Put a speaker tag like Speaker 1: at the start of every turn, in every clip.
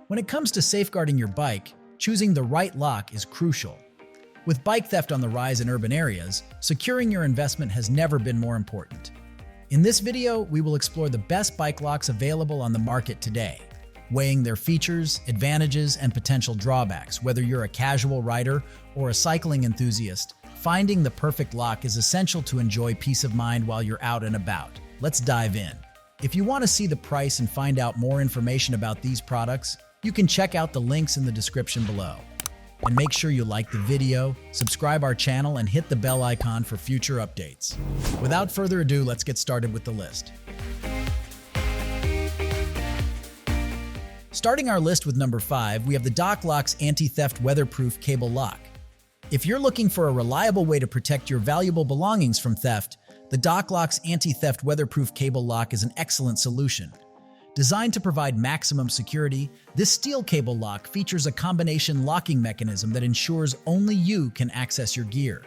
Speaker 1: When it comes to safeguarding your bike, choosing the right lock is crucial. With bike theft on the rise in urban areas, securing your investment has never been more important. In this video, we will explore the best bike locks available on the market today, weighing their features, advantages, and potential drawbacks. Whether you're a casual rider or a cycling enthusiast, finding the perfect lock is essential to enjoy peace of mind while you're out and about. Let's dive in. If you want to see the price and find out more information about these products, you can check out the links in the description below. And make sure you like the video, subscribe our channel, and hit the bell icon for future updates. Without further ado, let's get started with the list. Starting our list with number 5, we have the DockLocks Anti-Theft Weatherproof Cable Lock. If you're looking for a reliable way to protect your valuable belongings from theft, the DockLocks Anti-Theft Weatherproof Cable Lock is an excellent solution. Designed to provide maximum security, this steel cable lock features a combination locking mechanism that ensures only you can access your gear.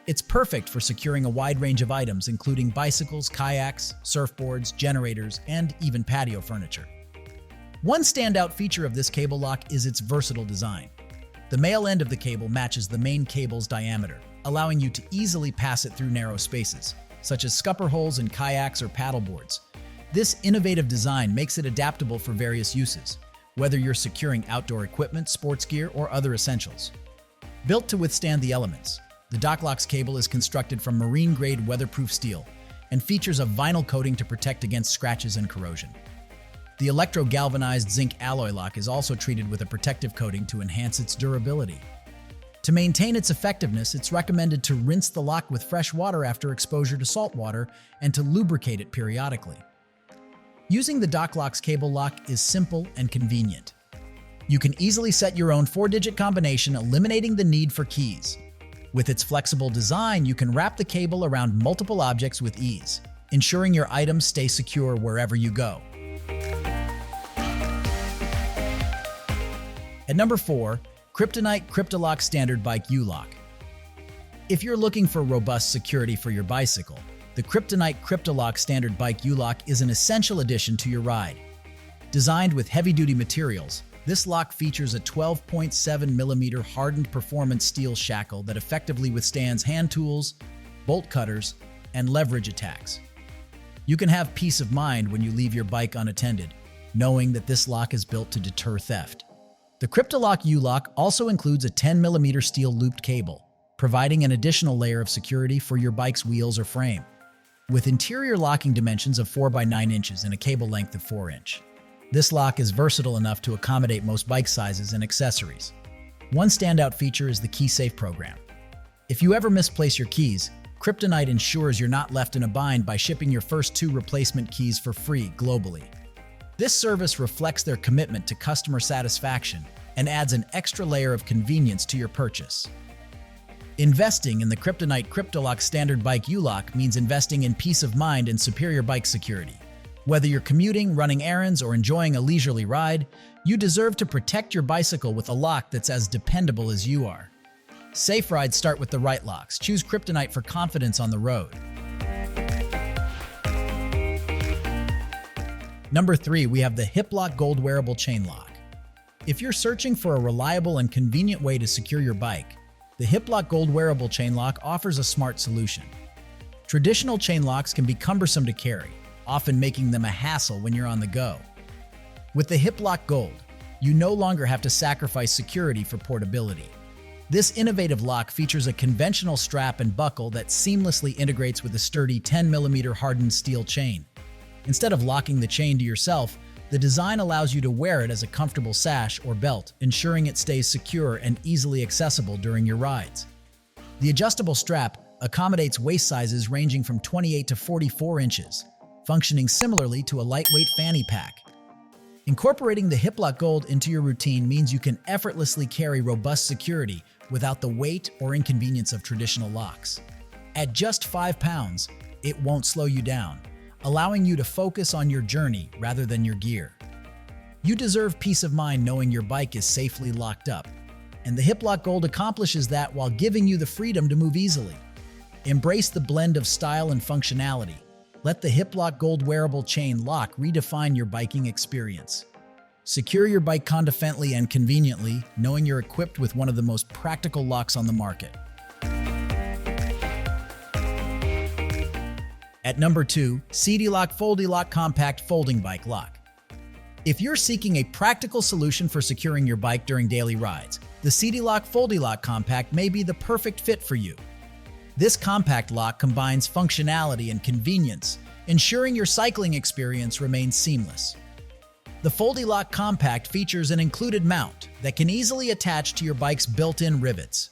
Speaker 1: It's perfect for securing a wide range of items, including bicycles, kayaks, surfboards, generators, and even patio furniture. One standout feature of this cable lock is its versatile design. The male end of the cable matches the main cable's diameter, allowing you to easily pass it through narrow spaces, such as scupper holes in kayaks or paddleboards. This innovative design makes it adaptable for various uses, whether you're securing outdoor equipment, sports gear, or other essentials. Built to withstand the elements, the DockLocks cable is constructed from marine-grade weatherproof steel and features a vinyl coating to protect against scratches and corrosion. The electro-galvanized zinc alloy lock is also treated with a protective coating to enhance its durability. To maintain its effectiveness, it's recommended to rinse the lock with fresh water after exposure to salt water and to lubricate it periodically. Using the DockLocks cable lock is simple and convenient. You can easily set your own 4-digit combination, eliminating the need for keys. With its flexible design, you can wrap the cable around multiple objects with ease, ensuring your items stay secure wherever you go. At number 4, Kryptonite Kryptolok Standard Bike U-Lock. If you're looking for robust security for your bicycle, the Kryptonite Kryptolok Standard Bike U-Lock is an essential addition to your ride. Designed with heavy-duty materials, this lock features a 12.7mm hardened performance steel shackle that effectively withstands hand tools, bolt cutters, and leverage attacks. You can have peace of mind when you leave your bike unattended, knowing that this lock is built to deter theft. The Kryptolok U-Lock also includes a 10mm steel looped cable, providing an additional layer of security for your bike's wheels or frame. With interior locking dimensions of 4 by 9 inches and a cable length of 4 inch. This lock is versatile enough to accommodate most bike sizes and accessories. One standout feature is the key safe program. If you ever misplace your keys, Kryptonite ensures you're not left in a bind by shipping your first 2 replacement keys for free globally. This service reflects their commitment to customer satisfaction and adds an extra layer of convenience to your purchase. Investing in the Kryptonite Kryptolok Standard Bike U-Lock means investing in peace of mind and superior bike security. Whether you're commuting, running errands, or enjoying a leisurely ride, you deserve to protect your bicycle with a lock that's as dependable as you are. Safe rides start with the right locks. Choose Kryptonite for confidence on the road. Number 3, we have the Hiplok Gold Wearable Chain Lock. If you're searching for a reliable and convenient way to secure your bike, the Hiplok Gold Wearable Chain Lock offers a smart solution. Traditional chain locks can be cumbersome to carry, often making them a hassle when you're on the go. With the Hiplok Gold, you no longer have to sacrifice security for portability. This innovative lock features a conventional strap and buckle that seamlessly integrates with a sturdy 10mm hardened steel chain. Instead of locking the chain to yourself, the design allows you to wear it as a comfortable sash or belt, ensuring it stays secure and easily accessible during your rides. The adjustable strap accommodates waist sizes ranging from 28 to 44 inches, functioning similarly to a lightweight fanny pack. Incorporating the Hiplok Gold into your routine means you can effortlessly carry robust security without the weight or inconvenience of traditional locks. At just 5 pounds, it won't slow you down, allowing you to focus on your journey rather than your gear. You deserve peace of mind knowing your bike is safely locked up, and the Hiplok Gold accomplishes that while giving you the freedom to move easily. Embrace the blend of style and functionality. Let the Hiplok Gold Wearable Chain Lock redefine your biking experience. Secure your bike confidently and conveniently, knowing you're equipped with one of the most practical locks on the market. At number 2, Seatylock FoldyLock Compact Folding Bike Lock. If you're seeking a practical solution for securing your bike during daily rides, the Seatylock FoldyLock Compact may be the perfect fit for you. This compact lock combines functionality and convenience, ensuring your cycling experience remains seamless. The FoldyLock Compact features an included mount that can easily attach to your bike's built-in rivets.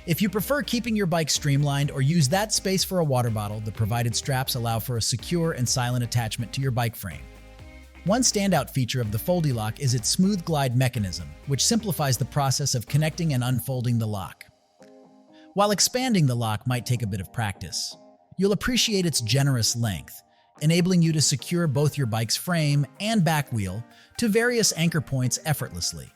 Speaker 1: If you prefer keeping your bike streamlined or use that space for a water bottle, the provided straps allow for a secure and silent attachment to your bike frame. One standout feature of the FoldyLock is its smooth glide mechanism, which simplifies the process of connecting and unfolding the lock. While expanding the lock might take a bit of practice, you'll appreciate its generous length, enabling you to secure both your bike's frame and back wheel to various anchor points effortlessly.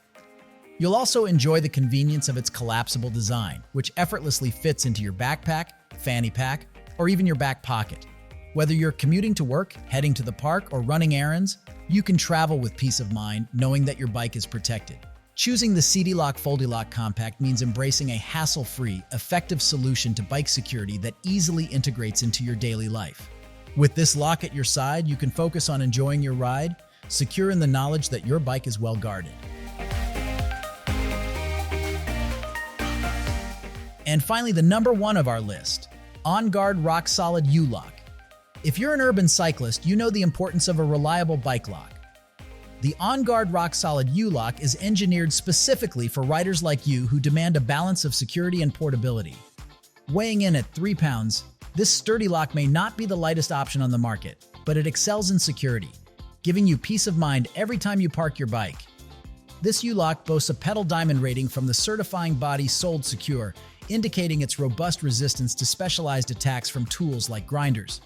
Speaker 1: You'll also enjoy the convenience of its collapsible design, which effortlessly fits into your backpack, fanny pack, or even your back pocket. Whether you're commuting to work, heading to the park, or running errands, you can travel with peace of mind knowing that your bike is protected. Choosing the Seatylock FoldyLock Compact means embracing a hassle-free, effective solution to bike security that easily integrates into your daily life. With this lock at your side, you can focus on enjoying your ride, secure in the knowledge that your bike is well guarded. And finally, the number 1 of our list, OnGuard RockSolid U-Lock. If you're an urban cyclist, you know the importance of a reliable bike lock. The OnGuard RockSolid U-Lock is engineered specifically for riders like you who demand a balance of security and portability. Weighing in at 3 pounds, this sturdy lock may not be the lightest option on the market, but it excels in security, giving you peace of mind every time you park your bike. This U-Lock boasts a pedal diamond rating from the certifying body Sold Secure, indicating its robust resistance to specialized attacks from tools like grinders.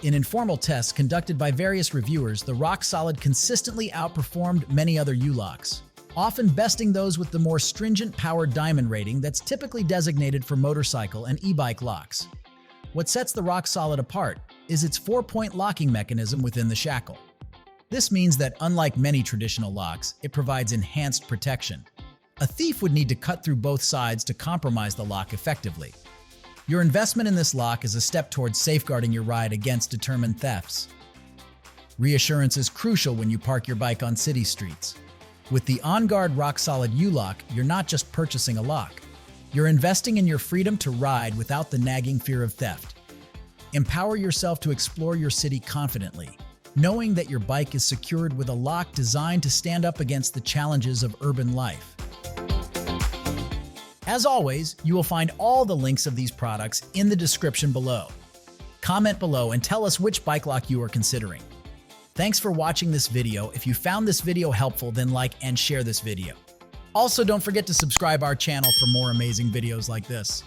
Speaker 1: In informal tests conducted by various reviewers, the RockSolid consistently outperformed many other U-Locks, often besting those with the more stringent powered diamond rating that's typically designated for motorcycle and e-bike locks. What sets the RockSolid apart is its 4-point locking mechanism within the shackle. This means that unlike many traditional locks, it provides enhanced protection. A thief would need to cut through both sides to compromise the lock effectively. Your investment in this lock is a step towards safeguarding your ride against determined thefts. Reassurance is crucial when you park your bike on city streets. With the OnGuard RockSolid U-Lock, you're not just purchasing a lock. You're investing in your freedom to ride without the nagging fear of theft. Empower yourself to explore your city confidently, knowing that your bike is secured with a lock designed to stand up against the challenges of urban life. As always, you will find all the links of these products in the description below. Comment below and tell us which bike lock you are considering. Thanks for watching this video. If you found this video helpful, then like and share this video. Also, don't forget to subscribe our channel for more amazing videos like this.